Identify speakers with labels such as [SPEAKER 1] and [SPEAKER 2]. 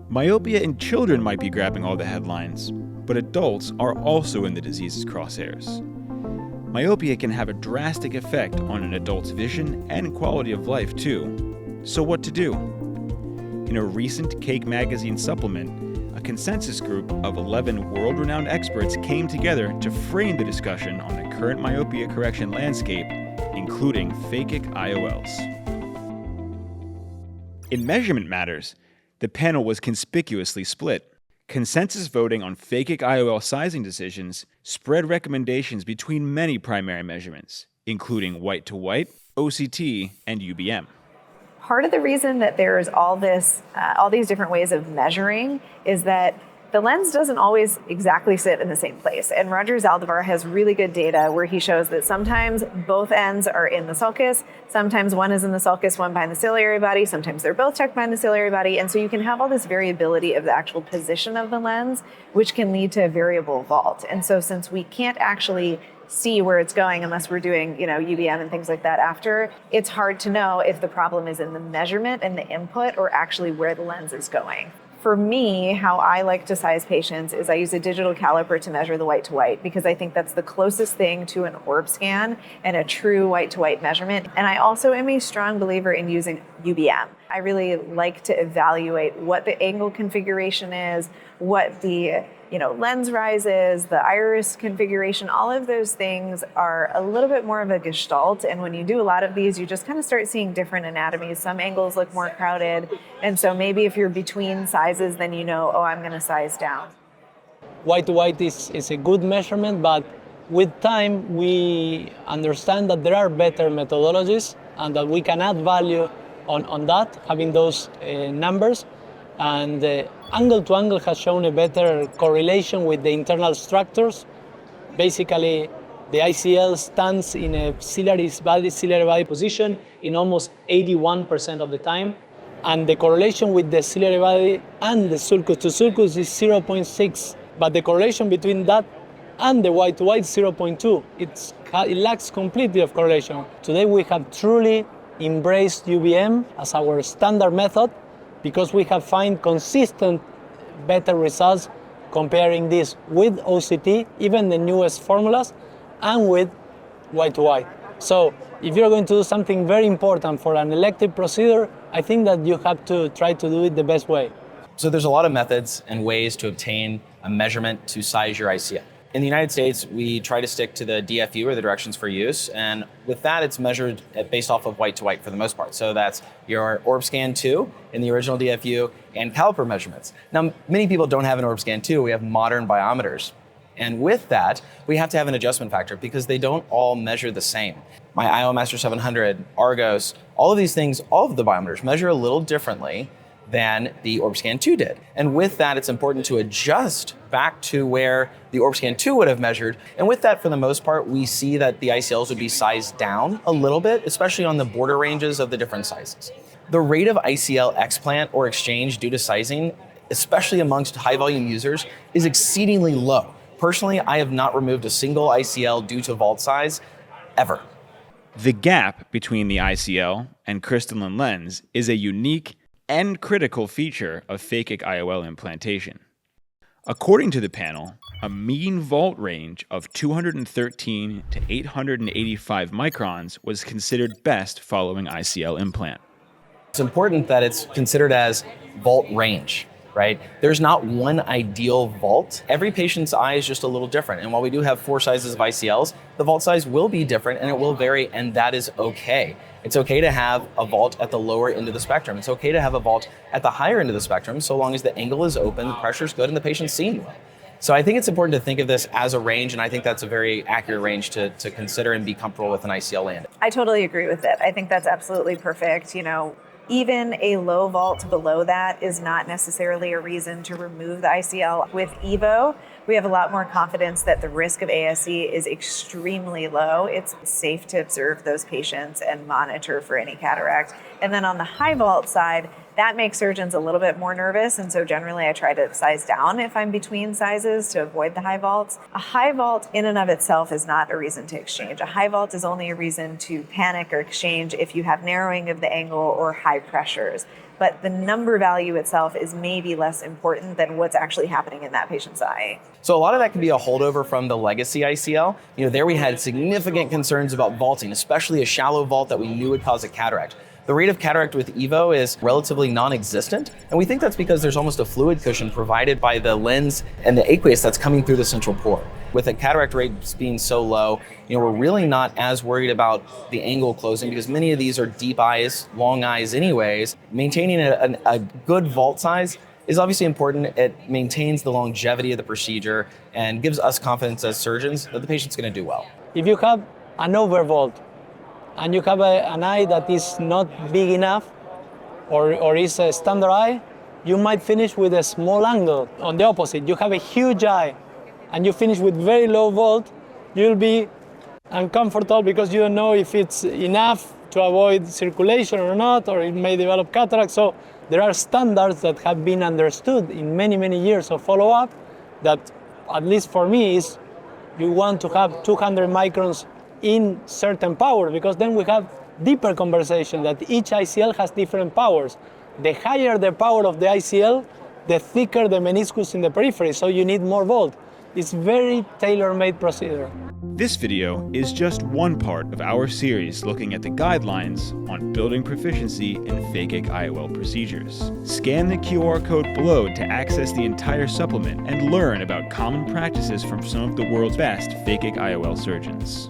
[SPEAKER 1] Myopia in children might be grabbing all the headlines, but adults are also in the disease's crosshairs. Myopia can have a drastic effect on an adult's vision and quality of life too. So what to do? In a recent Cake magazine supplement, a consensus group of 11 world-renowned experts came together to frame the discussion on the current myopia correction landscape, including phakic IOLs. In measurement matters, the panel was conspicuously split. Consensus voting on phakic IOL sizing decisions spread recommendations between many primary measurements, including white-to-white, OCT, and UBM.
[SPEAKER 2] Part of the reason that there's all these different ways of measuring is that the lens doesn't always exactly sit in the same place. And Roger Zaldivar has really good data where he shows that sometimes both ends are in the sulcus, sometimes one is in the sulcus, one behind the ciliary body, sometimes they're both tucked behind the ciliary body. And so you can have all this variability of the actual position of the lens, which can lead to a variable vault. And so since we can't actually see where it's going unless we're doing, UBM and things like that after, it's hard to know if the problem is in the measurement and the input or actually where the lens is going. For me, how I like to size patients is I use a digital caliper to measure the white-to-white because I think that's the closest thing to an orb scan and a true white-to-white measurement. And I also am a strong believer in using UBM. I really like to evaluate what the angle configuration is, what the lens rise is, the iris configuration. All of those things are a little bit more of a gestalt. And when you do a lot of these, you just kind of start seeing different anatomies. Some angles look more crowded. And so maybe if you're between sizes, then I'm going to size down.
[SPEAKER 3] White-to-white is a good measurement, but with time, we understand that there are better methodologies and that we can add value on that, having those numbers. And angle to angle has shown a better correlation with the internal structures. Basically, the ICL stands in a ciliary body position in almost 81% of the time. And the correlation with the ciliary body and the sulcus to sulcus is 0.6. But the correlation between that and the white-to-white is 0.2. It lacks completely of correlation. Today we have truly embraced UBM as our standard method because we have found consistent better results comparing this with OCT, even the newest formulas, and with white-to-white. So if you're going to do something very important for an elective procedure, I think that you have to try to do it the best way.
[SPEAKER 4] So there's a lot of methods and ways to obtain a measurement to size your ICL. In the United States, we try to stick to the DFU, or the directions for use, and with that, it's measured based off of white-to-white for the most part. So that's your orb scan 2 in the original DFU and caliper measurements. Now, many people don't have an orb scan 2. We have modern biometers. And with that, we have to have an adjustment factor because they don't all measure the same. My IO Master 700, Argos, all of these things, all of the biometers measure a little differently than the OrbScan 2 did. And with that, it's important to adjust back to where the OrbScan 2 would have measured. And with that, for the most part, we see that the ICLs would be sized down a little bit, especially on the border ranges of the different sizes. The rate of ICL explant or exchange due to sizing, especially amongst high volume users, is exceedingly low. Personally, I have not removed a single ICL due to vault size ever.
[SPEAKER 1] The gap between the ICL and crystalline lens is a unique and critical feature of phakic IOL implantation. According to the panel, a mean vault range of 213 to 885 microns was considered best following ICL implant.
[SPEAKER 4] It's important that it's considered as vault range, right? There's not one ideal vault. Every patient's eye is just a little different. And while we do have 4 sizes of ICLs, the vault size will be different and it will vary, and that is okay. It's okay to have a vault at the lower end of the spectrum. It's okay to have a vault at the higher end of the spectrum, so long as the angle is open, the pressure's good, and the patient's seeing well. So I think it's important to think of this as a range, and I think that's a very accurate range to consider and be comfortable with an ICL landing.
[SPEAKER 2] I totally agree with it. I think that's absolutely perfect. Even a low vault below that is not necessarily a reason to remove the ICL. With EVO, we have a lot more confidence that the risk of ASE is extremely low. It's safe to observe those patients and monitor for any cataract. And then on the high vault side, That makes surgeons a little bit more nervous, and so generally I try to size down if I'm between sizes to avoid the high vaults. A high vault in and of itself is not a reason to exchange. A high vault is only a reason to panic or exchange if you have narrowing of the angle or high pressures. But the number value itself is maybe less important than what's actually happening in that patient's eye.
[SPEAKER 4] So a lot of that can be a holdover from the legacy ICL. There we had significant concerns about vaulting, especially a shallow vault that we knew would cause a cataract. The rate of cataract with EVO is relatively non-existent, and we think that's because there's almost a fluid cushion provided by the lens and the aqueous that's coming through the central pore. With the cataract rates being so low, we're really not as worried about the angle closing because many of these are deep eyes, long eyes anyways. Maintaining a good vault size is obviously important. It maintains the longevity of the procedure and gives us confidence as surgeons that the patient's going to do well.
[SPEAKER 3] If you have an overvault and you have an eye that is not big enough or is a standard eye, you might finish with a small angle. On the opposite, you have a huge eye and you finish with very low vault, you'll be uncomfortable because you don't know if it's enough to avoid circulation or not, or it may develop cataract. So there are standards that have been understood in many, many years of follow-up that, at least for me, is you want to have 200 microns in certain power, because then we have deeper conversation that each ICL has different powers. The higher the power of the ICL, the thicker the meniscus in the periphery, so you need more volt. It's very tailor-made procedure.
[SPEAKER 1] This video is just one part of our series looking at the guidelines on building proficiency in phakic IOL procedures. Scan the QR code below to access the entire supplement and learn about common practices from some of the world's best phakic IOL surgeons.